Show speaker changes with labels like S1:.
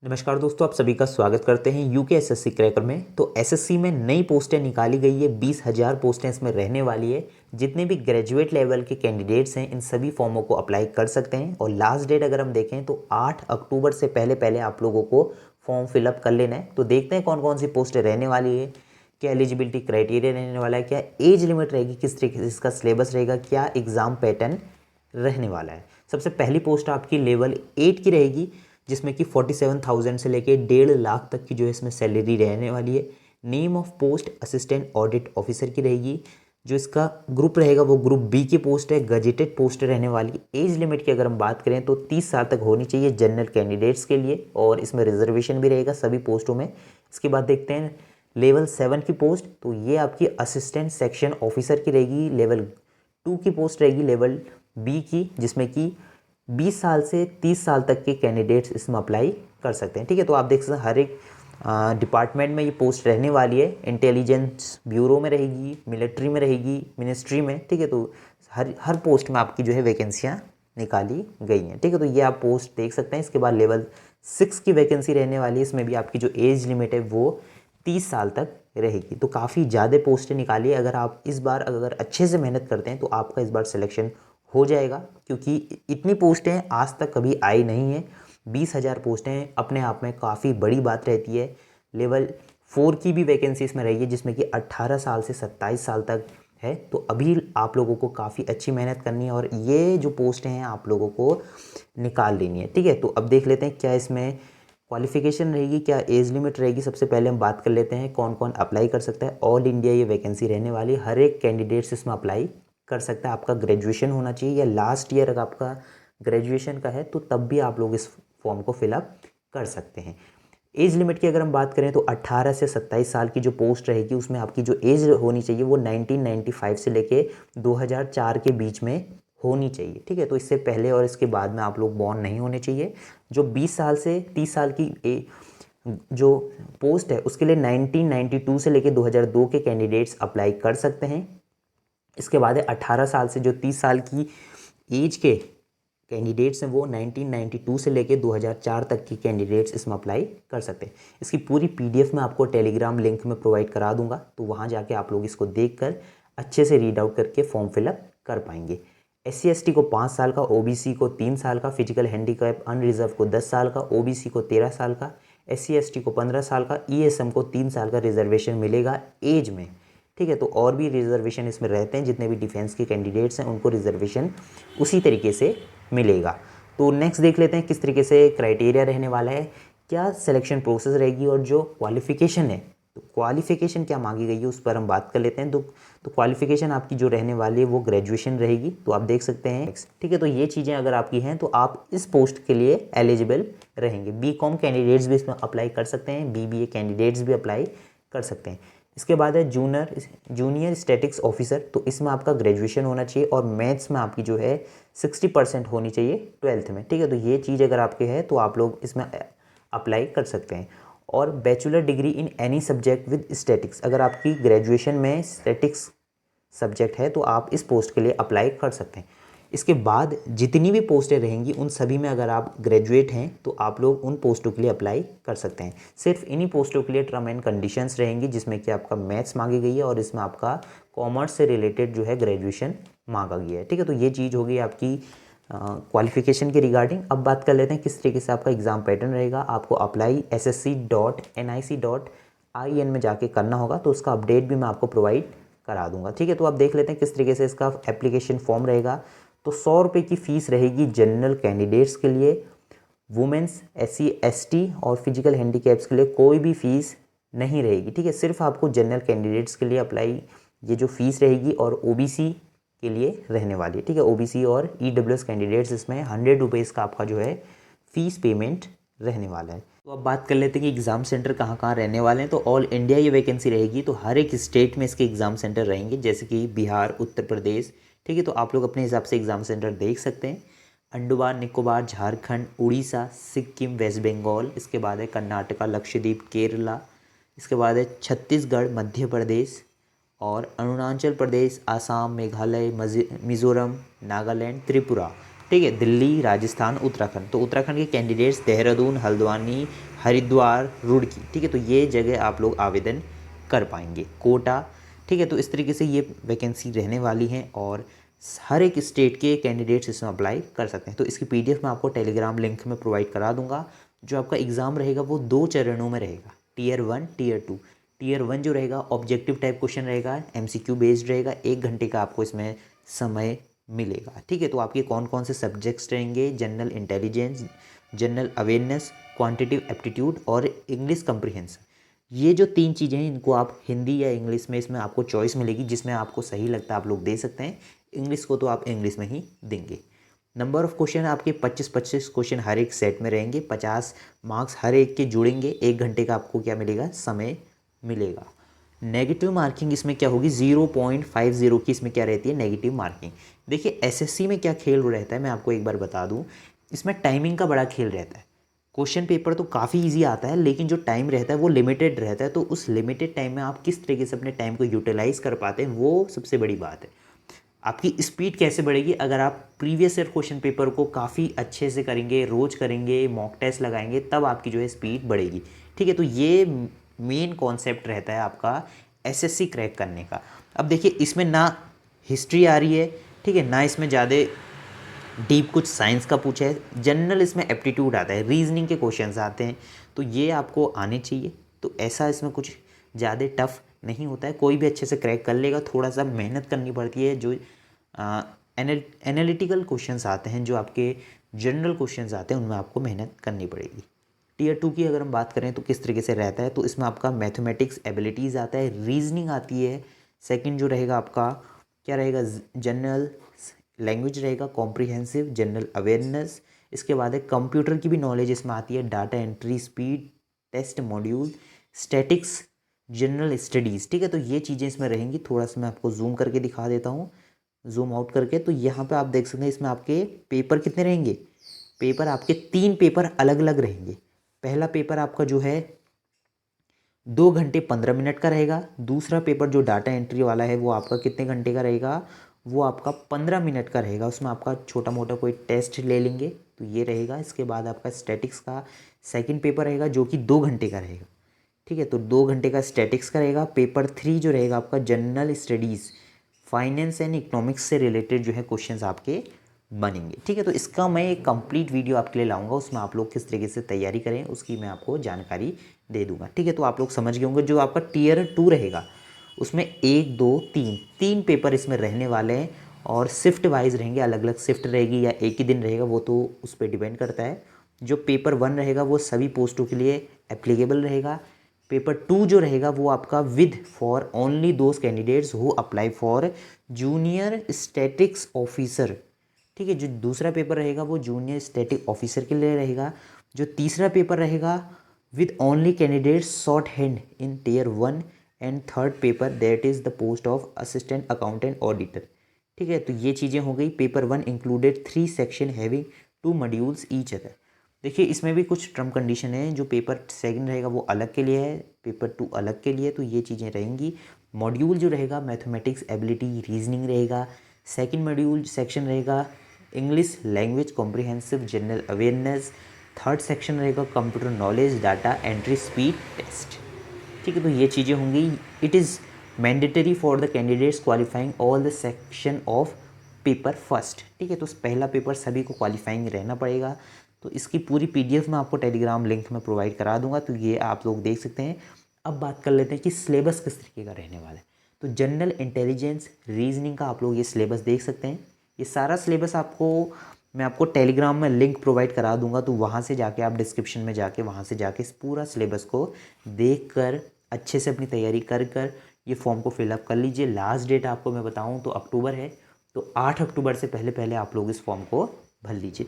S1: नमस्कार दोस्तों, आप सभी का स्वागत करते हैं यूके एसएससी क्रैकर में। तो एसएससी में नई पोस्टें निकाली गई है, 20,000 पोस्टें इसमें रहने वाली है। जितने भी ग्रेजुएट लेवल के कैंडिडेट्स हैं इन सभी फॉर्मों को अप्लाई कर सकते हैं और लास्ट डेट अगर हम देखें तो 8 अक्टूबर से पहले पहले आप लोगों को फॉर्म फिलअप कर लेना है। तो देखते हैं कौन कौन सी पोस्टें रहने वाली है, क्या एलिजिबिलिटी क्राइटेरिया रहने वाला है, क्या एज लिमिट रहेगी, किस तरीके से इसका सिलेबस रहेगा, क्या एग्ज़ाम पैटर्न रहने वाला है। सबसे पहली पोस्ट आपकी लेवल 8 की रहेगी, जिसमें कि 47,000 से लेके 1.5 लाख तक की जो है इसमें सैलरी रहने वाली है। Name of post assistant audit officer की रहेगी। जो इसका ग्रुप रहेगा वो ग्रुप बी की पोस्ट है, गजेटेड पोस्ट रहने वाली। एज लिमिट की अगर हम बात करें तो 30 साल तक होनी चाहिए जनरल कैंडिडेट्स के लिए, और इसमें रिजर्वेशन भी रहेगा सभी पोस्टों में। इसके बाद देखते हैं लेवल 7 की पोस्ट, तो ये आपकी असिस्टेंट सेक्शन ऑफिसर की रहेगी। लेवल 2 की पोस्ट रहेगी लेवल बी की, जिसमें कि 20 साल से 30 साल तक के कैंडिडेट्स इसमें अप्लाई कर सकते हैं। ठीक है, तो आप देख सकते हैं हर एक डिपार्टमेंट में ये पोस्ट रहने वाली है। इंटेलिजेंस ब्यूरो में रहेगी, मिलिट्री में रहेगी, मिनिस्ट्री में। ठीक है, तो हर हर पोस्ट में आपकी जो है वैकेंसियाँ निकाली गई हैं। ठीक है, तो ये आप पोस्ट देख सकते हैं। इसके बाद लेवल 6 की वैकेंसी रहने वाली है। इसमें भी आपकी जो एज लिमिट है वो 30 साल तक रहेगी। तो काफ़ी ज़्यादा पोस्टें निकाली है। अगर आप इस बार अगर अच्छे से मेहनत करते हैं तो आपका इस बार सिलेक्शन हो जाएगा, क्योंकि इतनी पोस्टें आज तक कभी आई नहीं है। 20,000 पोस्टें अपने आप में काफ़ी बड़ी बात रहती है। लेवल 4 की भी वैकेंसी इसमें रही है, जिसमें कि 18 साल से 27 साल तक है। तो अभी आप लोगों को काफ़ी अच्छी मेहनत करनी है और ये जो पोस्टें हैं आप लोगों को निकाल लेनी है। ठीक है, तो अब देख लेते हैं क्या इसमें क्वालिफिकेशन रहेगी, क्या एज लिमिट रहेगी। सबसे पहले हम बात कर लेते हैं कौन कौन अप्लाई कर सकता है। ऑल इंडिया ये वैकेंसी रहने वाली, हर एक कैंडिडेट्स इसमें अप्लाई कर सकता है। आपका ग्रेजुएशन होना चाहिए या लास्ट ईयर अगर आपका ग्रेजुएशन का है तो तब भी आप लोग इस फॉर्म को फिलअप कर सकते हैं। एज लिमिट की अगर हम बात करें तो 18 से 27 साल की जो पोस्ट रहेगी उसमें आपकी जो एज होनी चाहिए वो 1995 से लेके 2004 के बीच में होनी चाहिए। ठीक है, तो इससे पहले और इसके बाद में आप लोग बॉर्न नहीं होने चाहिए। जो 20 साल से 30 साल की जो पोस्ट है उसके लिए 1992 से लेके 2002 के कैंडिडेट्स अप्लाई कर सकते हैं। इसके बाद है 18 साल से जो 30 साल की एज के कैंडिडेट्स हैं वो 1992 से लेके 2004 तक की कैंडिडेट्स इसमें अप्लाई कर सकते हैं। इसकी पूरी पीडीएफ मैं आपको टेलीग्राम लिंक में प्रोवाइड करा दूंगा, तो वहाँ जाके आप लोग इसको देखकर अच्छे से रीड आउट करके फॉर्म फिलअप कर पाएंगे। SC/ST को 5 साल का, OBC को 3 साल का, फिजिकल हैंडीकैप अनरिजर्व को 10 साल का, OBC को 13 साल का, SC/ST को 15 साल का, ESM को 3 साल का रिजर्वेशन मिलेगा एज में। ठीक है, तो और भी रिजर्वेशन इसमें रहते हैं, जितने भी डिफेंस के कैंडिडेट्स हैं उनको रिजर्वेशन उसी तरीके से मिलेगा। तो नेक्स्ट देख लेते हैं किस तरीके से क्राइटेरिया रहने वाला है, क्या सिलेक्शन प्रोसेस रहेगी और जो क्वालिफिकेशन है, तो क्वालिफिकेशन क्या मांगी गई है उस पर हम बात कर लेते हैं। तो क्वालिफिकेशन आपकी जो रहने वाली है वो ग्रेजुएशन रहेगी। तो आप देख सकते हैं। ठीक है, तो ये चीज़ें अगर आपकी हैं तो आप इस पोस्ट के लिए एलिजिबल रहेंगे। BCom कैंडिडेट्स भी इसमें अप्लाई कर सकते हैं, BBA कैंडिडेट्स भी अप्लाई कर सकते हैं। इसके बाद है जूनियर स्टैटिक्स ऑफिसर, तो इसमें आपका ग्रेजुएशन होना चाहिए और मैथ्स में आपकी जो है 60% होनी चाहिए 12th में। ठीक है, तो ये चीज़ अगर आपके है तो आप लोग इसमें अप्लाई कर सकते हैं। और bachelor degree in any subject with statics, अगर आपकी ग्रेजुएशन में स्टैटिक्स सब्जेक्ट है तो आप इस पोस्ट के लिए अप्लाई कर सकते हैं। इसके बाद जितनी भी पोस्टें रहेंगी उन सभी में अगर आप ग्रेजुएट हैं तो आप लोग उन पोस्टों के लिए अप्लाई कर सकते हैं। सिर्फ इन्हीं पोस्टों के लिए टर्म एंड कंडीशंस रहेंगी, जिसमें कि आपका मैथ्स मांगी गई है और इसमें आपका कॉमर्स से रिलेटेड जो है ग्रेजुएशन मांगा गया है। ठीक है, तो ये चीज़ होगी आपकी क्वालिफिकेशन के रिगार्डिंग। अब बात कर लेते हैं किस तरीके से आपका एग्ज़ाम पैटर्न रहेगा। आपको अप्लाई ssc.nic.in में जाके करना होगा, तो उसका अपडेट भी मैं आपको प्रोवाइड करा दूंगा। ठीक है, तो आप देख लेते हैं किस तरीके से इसका एप्लीकेशन फॉर्म रहेगा। तो 100 रुपये की फ़ीस रहेगी जनरल कैंडिडेट्स के लिए। वुमेंस, SC/ST और फिजिकल हैंडीकैप्स के लिए कोई भी फ़ीस नहीं रहेगी। ठीक है, सिर्फ आपको जनरल कैंडिडेट्स के लिए अप्लाई ये जो फ़ीस रहेगी और OBC के लिए रहने वाली है। ठीक है, OBC और EWS कैंडिडेट्स इसमें 100 रुपीज़ का आपका जो है फ़ीस पेमेंट रहने वाला है। तो अब बात कर लेते हैं कि एग्ज़ाम सेंटर कहाँ कहाँ रहने वाले हैं। तो ऑल इंडिया ये वैकेंसी रहेगी, तो हर एक स्टेट में इसके एग्ज़ाम सेंटर रहेंगे, जैसे कि बिहार, उत्तर प्रदेश। ठीक है, तो आप लोग अपने हिसाब से एग्ज़ाम सेंटर देख सकते हैं। अंडमान निकोबार, झारखंड, उड़ीसा, सिक्किम, वेस्ट बंगाल। इसके बाद है कर्नाटका, लक्षद्वीप, केरला। इसके बाद है छत्तीसगढ़, मध्य प्रदेश और अरुणाचल प्रदेश, आसाम, मेघालय, मिज़ोरम, नागालैंड, त्रिपुरा। ठीक है, दिल्ली, राजस्थान, उत्तराखंड। तो उत्तराखंड के कैंडिडेट्स देहरादून, हल्द्वानी, हरिद्वार, रुड़की, ठीक है, तो ये जगह आप लोग आवेदन कर पाएंगे। कोटा, ठीक है, तो इस तरीके से ये वैकेंसी रहने वाली हैं और हर एक स्टेट के कैंडिडेट्स इसमें अप्लाई कर सकते हैं। तो इसकी पीडीएफ मैं आपको टेलीग्राम लिंक में प्रोवाइड करा दूंगा। जो आपका एग्ज़ाम रहेगा वो 2 चरणों में रहेगा, टीयर 1, टीयर 2। टीयर 1 जो रहेगा ऑब्जेक्टिव टाइप क्वेश्चन रहेगा, एमसीक्यू बेस्ड रहेगा, 1 घंटे का आपको इसमें समय मिलेगा। ठीक है, तो आपके कौन कौन से सब्जेक्ट्स रहेंगे, general intelligence, general awareness, quantitative aptitude और इंग्लिश कम्प्रीहेंशन। ये जो 3 चीज़ें हैं इनको आप हिंदी या इंग्लिश में, इसमें आपको चॉइस मिलेगी, जिसमें आपको सही लगता है आप लोग दे सकते हैं। इंग्लिश को तो आप इंग्लिश में ही देंगे। नंबर ऑफ़ क्वेश्चन आपके 25-25 क्वेश्चन हर एक सेट में रहेंगे, 50 मार्क्स हर एक के जुड़ेंगे, 1 घंटे का आपको क्या मिलेगा, समय मिलेगा। नेगेटिव मार्किंग इसमें क्या होगी, 0.50 की इसमें क्या रहती है, नेगेटिव मार्किंग। देखिए एसएससी में क्या खेल रहता है मैं आपको एक बार बता दूं, इसमें टाइमिंग का बड़ा खेल रहता है। क्वेश्चन पेपर तो काफ़ी इजी आता है, लेकिन जो टाइम रहता है वो लिमिटेड रहता है। तो उस लिमिटेड टाइम में आप किस तरीके से अपने टाइम को यूटिलाइज़ कर पाते हैं, वो सबसे बड़ी बात है। आपकी स्पीड कैसे बढ़ेगी, अगर आप प्रीवियस ईयर क्वेश्चन पेपर को काफ़ी अच्छे से करेंगे, रोज़ करेंगे, मॉक टेस्ट लगाएंगे, तब आपकी जो है स्पीड बढ़ेगी। ठीक है, तो ये मेन कॉन्सेप्ट रहता है आपका एसएससी क्रैक करने का। अब देखिए इसमें ना हिस्ट्री आ रही है, ठीक है, ना इसमें ज़्यादा डीप कुछ साइंस का पूछा है, जनरल इसमें एप्टीट्यूड आता है, रीजनिंग के क्वेश्चंस आते हैं, तो ये आपको आने चाहिए। तो ऐसा इसमें कुछ ज़्यादा टफ नहीं होता है, कोई भी अच्छे से क्रैक कर लेगा। थोड़ा सा मेहनत करनी पड़ती है, जो एनालिटिकल क्वेश्चंस आते हैं, जो आपके जनरल क्वेश्चंस आते हैं, उनमें आपको मेहनत करनी पड़ेगी। टीयर 2 की अगर हम बात करें तो किस तरीके से रहता है, तो इसमें आपका मैथमेटिक्स एबिलिटीज़ आता है, रीजनिंग आती है। सेकंड जो रहेगा आपका क्या रहेगा, जनरल लैंग्वेज रहेगा, कॉम्प्रिहेंसिव, जनरल अवेयरनेस। इसके बाद है कंप्यूटर की भी नॉलेज इसमें आती है, data entry, speed test module, statistics, general studies. ठीक है, तो ये चीज़ें इसमें रहेंगी। थोड़ा सा मैं आपको जूम करके दिखा देता हूँ, जूम आउट करके। तो यहाँ पे आप देख सकते हैं इसमें आपके पेपर कितने रहेंगे, पेपर आपके 3 पेपर अलग अलग रहेंगे। पहला पेपर आपका जो है 2 घंटे 15 मिनट का रहेगा। दूसरा पेपर जो डाटा एंट्री वाला है वो आपका कितने घंटे का रहेगा, वो आपका 15 मिनट का रहेगा। उसमें आपका छोटा मोटा कोई टेस्ट ले लेंगे, तो ये रहेगा। इसके बाद आपका स्टैटिक्स का सेकंड पेपर रहेगा जो कि 2 घंटे का रहेगा। ठीक है, तो 2 घंटे का स्टैटिक्स का रहेगा। पेपर 3 जो रहेगा आपका general studies, finance and economics से रिलेटेड जो है क्वेश्चंस आपके बनेंगे। ठीक है, तो इसका मैं एक कंप्लीट वीडियो आपके लिए लाऊंगा, उसमें आप लोग किस तरीके से तैयारी करें उसकी मैं आपको जानकारी दे दूंगा। ठीक है, तो आप लोग समझ गए होंगे। जो आपका टीयर 2 रहेगा उसमें 1, 2, 3 पेपर इसमें रहने वाले हैं और शिफ्ट वाइज रहेंगे, अलग अलग शिफ्ट रहेगी या एक ही दिन रहेगा, वो तो उस पर डिपेंड करता है। जो पेपर 1 रहेगा वो सभी पोस्टों के लिए एप्लीकेबल रहेगा। पेपर 2 जो रहेगा वो आपका with for only those candidates who apply for junior statics officer. ठीक है, जो दूसरा पेपर रहेगा वो जूनियर स्टैटिक ऑफिसर के लिए रहेगा। जो तीसरा पेपर रहेगा with only candidates shorthand in tier 1 and third paper that is the post of assistant accountant auditor. ठीक है, तो ये चीज़ें हो गई। Paper 1 included 3 section having 2 modules each other. देखिए इसमें भी कुछ टर्म कंडीशन है, जो पेपर 2 रहेगा वो अलग के लिए है, पेपर 2 अलग के लिए, तो ये चीज़ें रहेंगी। मॉड्यूल जो रहेगा मैथमेटिक्स एबिलिटी रीजनिंग रहेगा। सेकंड मॉड्यूल सेक्शन रहेगा English language comprehensive general awareness. Third section रहेगा computer knowledge data entry speed test. ठीक है, तो ये चीज़ें होंगी। It is mandatory for the candidates qualifying all the section of paper first. ठीक है, तो पहला पेपर सभी को क्वालिफाइंग रहना पड़ेगा। तो इसकी पूरी पीडीएफ मैं आपको टेलीग्राम लिंक में प्रोवाइड करा दूंगा, तो ये आप लोग देख सकते हैं। अब बात कर लेते हैं कि सिलेबस किस तरीके का रहने वाला है। तो जनरल इंटेलिजेंस रीजनिंग का आप लोग ये सिलेबस देख सकते हैं। ये सारा सिलेबस मैं आपको टेलीग्राम में लिंक प्रोवाइड करा दूंगा, तो वहाँ से जाके आप डिस्क्रिप्शन में जाके वहाँ से जाके इस पूरा सिलेबस को देख कर अच्छे से अपनी तैयारी कर ये फॉर्म को फिलअप कर लीजिए। लास्ट डेट आपको मैं बताऊँ तो अक्टूबर है, तो 8 अक्टूबर से पहले पहले आप लोग इस फॉर्म को भर लीजिए।